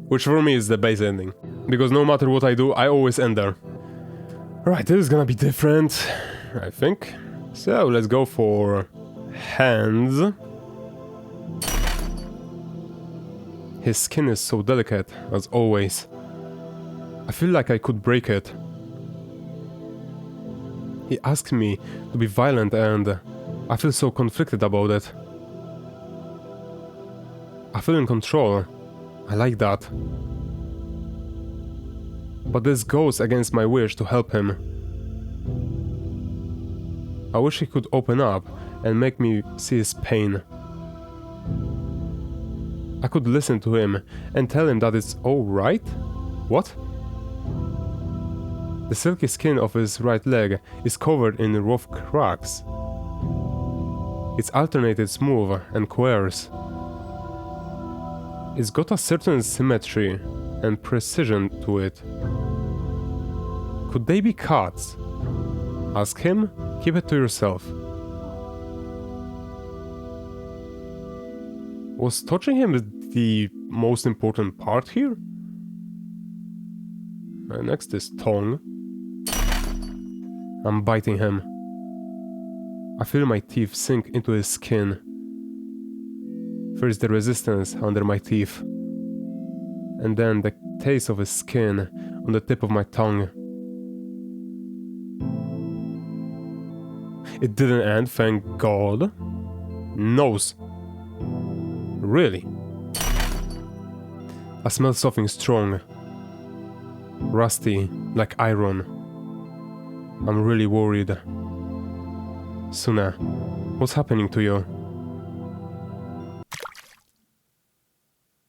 Which for me is the base ending. Because no matter what I do, I always end there. Right, this is gonna be different, I think. So let's go for hands. His skin is so delicate, as always. I feel like I could break it. He asked me to be violent and I feel so conflicted about it. I feel in control. I like that. But this goes against my wish to help him. I wish he could open up and make me see his pain. I could listen to him and tell him that it's alright? What? The silky skin of his right leg is covered in rough cracks. It's alternated smooth and coarse. It's got a certain symmetry and precision to it. Could they be cuts? Ask him, keep it to yourself. Was touching him the most important part here? Next is tongue. I'm biting him. I feel my teeth sink into his skin. First the resistance under my teeth. And then the taste of his skin on the tip of my tongue. It didn't end, thank God. Nose. Really? I smell something strong. Rusty, like iron. I'm really worried. Sune, what's happening to you?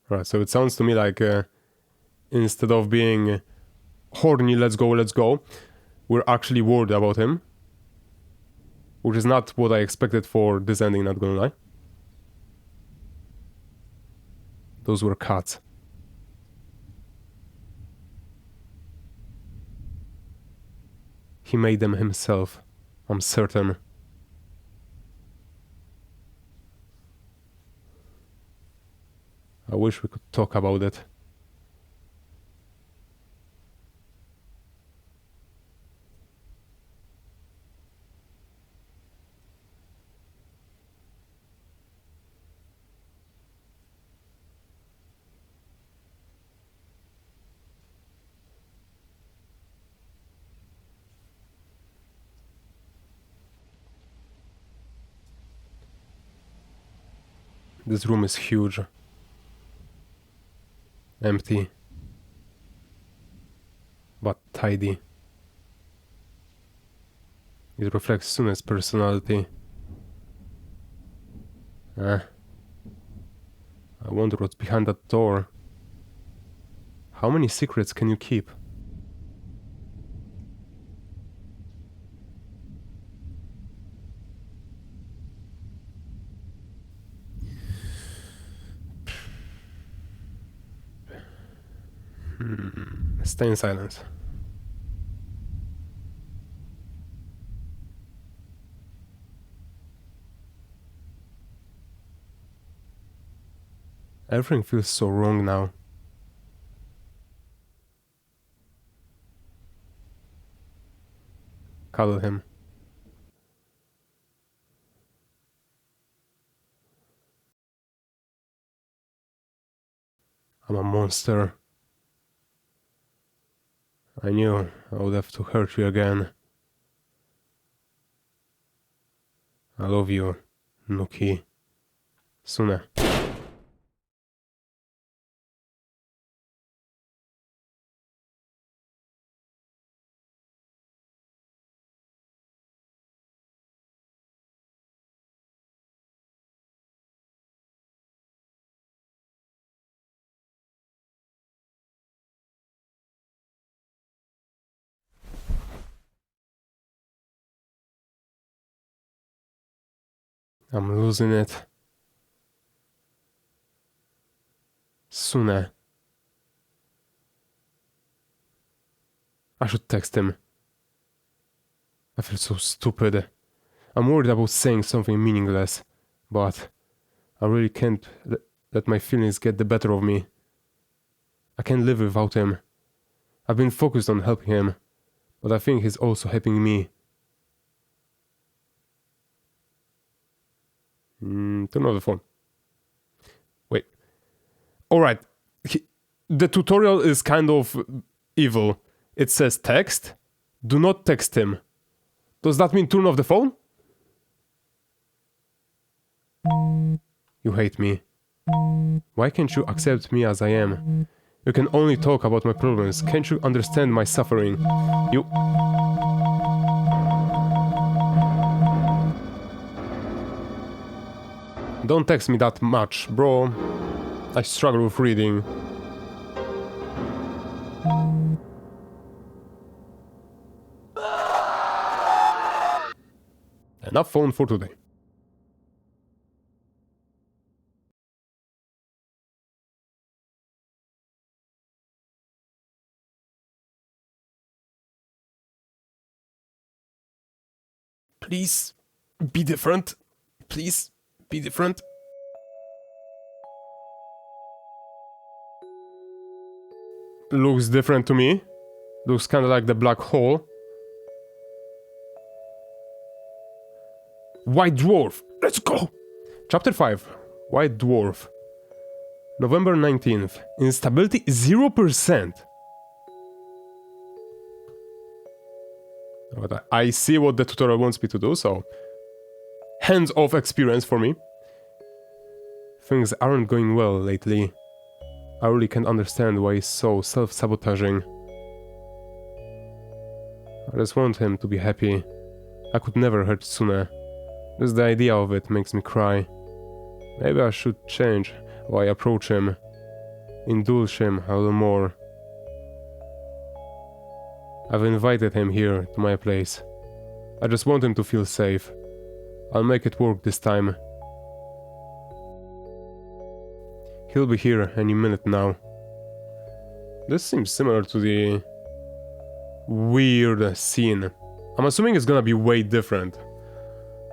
Right, so it sounds to me like instead of being horny, let's go, let's go. We're actually worried about him. Which is not what I expected for this ending, not gonna lie. Those were cats. He made them himself, I'm certain. I wish we could talk about it. This room is huge. Empty. But tidy. It reflects Sune's personality. I wonder what's behind that door. How many secrets can you keep? Stay in silence. Everything feels so wrong now. Cuddle him. I'm a monster. I knew I would have to hurt you again. I love you, Nuki. Sune. I'm losing it. Sune. I should text him. I feel so stupid. I'm worried about saying something meaningless, but I really can't let my feelings get the better of me. I can't live without him. I've been focused on helping him, but I think he's also helping me. Turn off the phone. Wait. Alright. The tutorial is kind of evil. It says text. Do not text him. Does that mean turn off the phone? You hate me. Why can't you accept me as I am? You can only talk about my problems. Can't you understand my suffering? You... Don't text me that much, bro. I struggle with reading. Enough phone for today. Please be different. Please be different. Looks different to me. Looks kind of like the black hole. White Dwarf. Let's go. Chapter 5. White Dwarf. November 19th. Instability 0%. But I see what the tutorial wants me to do, so... hands-off experience for me. Things aren't going well lately. I really can't understand why he's so self-sabotaging. I just want him to be happy. I could never hurt Sune. Just the idea of it makes me cry. Maybe I should change how I approach him. Indulge him a little more. I've invited him here to my place. I just want him to feel safe. I'll make it work this time. He'll be here any minute now. This seems similar to the weird scene. I'm assuming it's gonna be way different.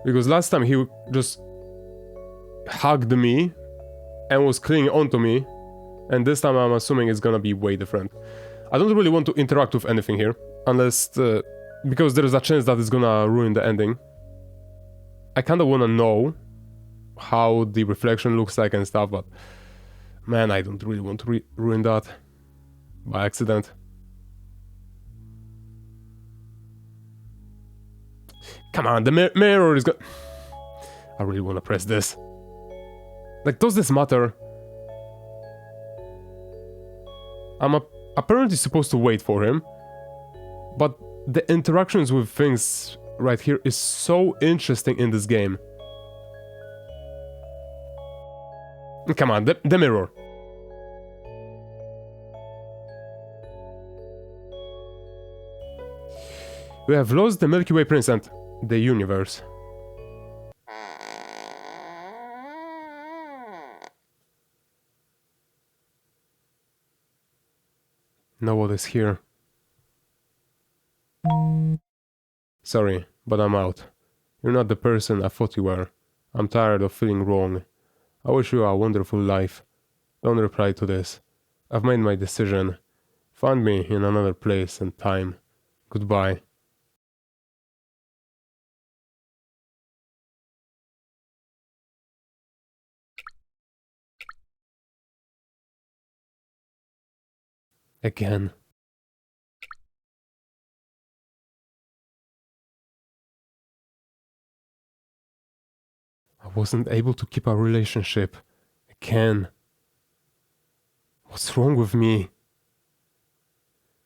Because last time he just hugged me and was clinging onto me. And this time I'm assuming it's gonna be way different. I don't really want to interact with anything here. Unless... because there is a chance that it's gonna ruin the ending. I kinda wanna know how the reflection looks like and stuff, but... man, I don't really want to ruin that. By accident. Come on, the mirror is gonna... I really wanna press this. Like, does this matter? I'm apparently supposed to wait for him. But the interactions with things right here is so interesting in this game. Come on, the mirror. We have lost the Milky Way Prince and the universe. No one is here. Sorry, but I'm out. You're not the person I thought you were. I'm tired of feeling wrong. I wish you a wonderful life. Don't reply to this. I've made my decision. Find me in another place and time. Goodbye. Again. I wasn't able to keep our relationship. Again. What's wrong with me?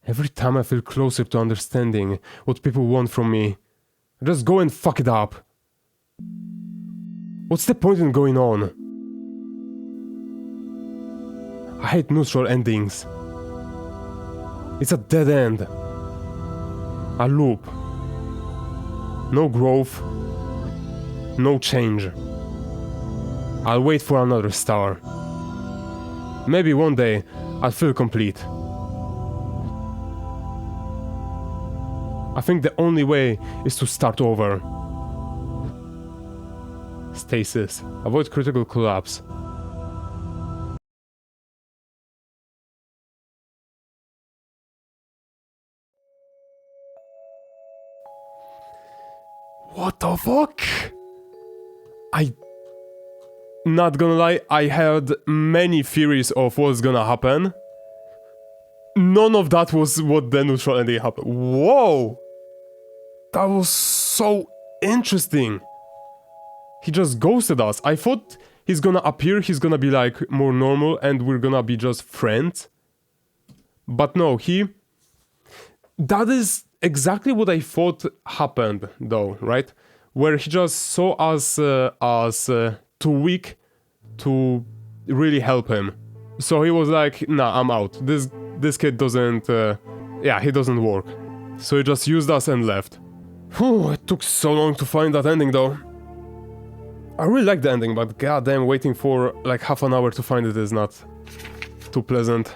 Every time I feel closer to understanding what people want from me, I just go and fuck it up. What's the point in going on? I hate neutral endings. It's a dead end. A loop. No growth. No change. I'll wait for another star. Maybe one day I'll feel complete. I think the only way is to start over. Stasis. Avoid critical collapse. What the fuck? Not gonna lie, I had many theories of what's gonna happen. None of that was what the neutral ending happened. Whoa! That was so interesting. He just ghosted us. I thought he's gonna appear, he's gonna be like more normal and we're gonna be just friends. But no, that is exactly what I thought happened though, right? Where he just saw us as too weak to really help him. So he was like, nah, I'm out. This kid doesn't, he doesn't work. So he just used us and left. Whew, it took so long to find that ending though. I really like the ending, but goddamn, waiting for like half an hour to find it is not too pleasant.